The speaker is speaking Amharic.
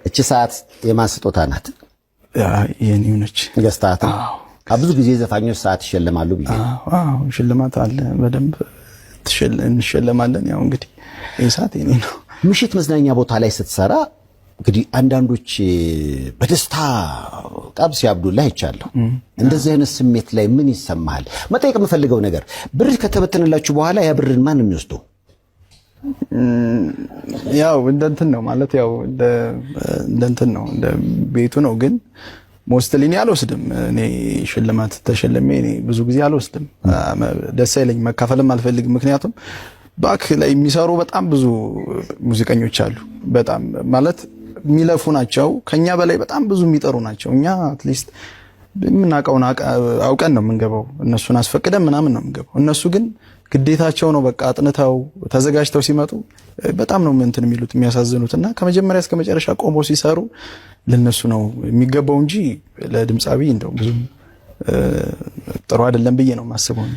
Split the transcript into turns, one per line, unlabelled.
እቺ ሰዓት የማን ስጦታ ናት?
የኔው ነች።
ገዝታት? ብዙ ጊዜ ዘፋኞች ሰዓት ይሸለማሉ ብዬ።
ሽልማት አለ፣ በደንብ እንሸለማለን። ያው እንግዲህ ይሄ ሰዓት የኔ ነው።
ምሽት መዝናኛ ቦታ ላይ ስትሰራ እንግዲህ አንዳንዶች በደስታ ጣብ ሲያብዱልህ አይቻለሁ። እንደዚህ አይነት ስሜት ላይ ምን ይሰማሃል? መጠየቅ የምፈልገው ነገር ብር ከተበተነላችሁ በኋላ ያ ብርን ማን ነው የሚወስደው?
ያው እንደንትን ነው ማለት ያው እንደንትን ነው እንደ ቤቱ ነው። ግን ሞስትሊ አልወስድም። እኔ ሽልማት ተሸለሜ እኔ ብዙ ጊዜ አልወስድም። ደስ አይለኝም፣ መካፈልም አልፈልግም። ምክንያቱም ባክ ላይ የሚሰሩ በጣም ብዙ ሙዚቀኞች አሉ። በጣም ማለት የሚለፉ ናቸው። ከኛ በላይ በጣም ብዙ የሚጠሩ ናቸው። እኛ አትሊስት የምናውቀውን አውቀን ነው የምንገባው። እነሱን አስፈቅደን ምናምን ነው የምንገባው። እነሱ ግን ግዴታቸው ነው። በቃ አጥንተው ተዘጋጅተው ሲመጡ በጣም ነው እንትን የሚሉት የሚያሳዝኑትና ከመጀመሪያ እስከ መጨረሻ ቆመው ሲሰሩ ለነሱ ነው የሚገባው እንጂ ለድምጻዊ እንደው ብዙ ጥሩ አይደለም ብዬ ነው የማስበው።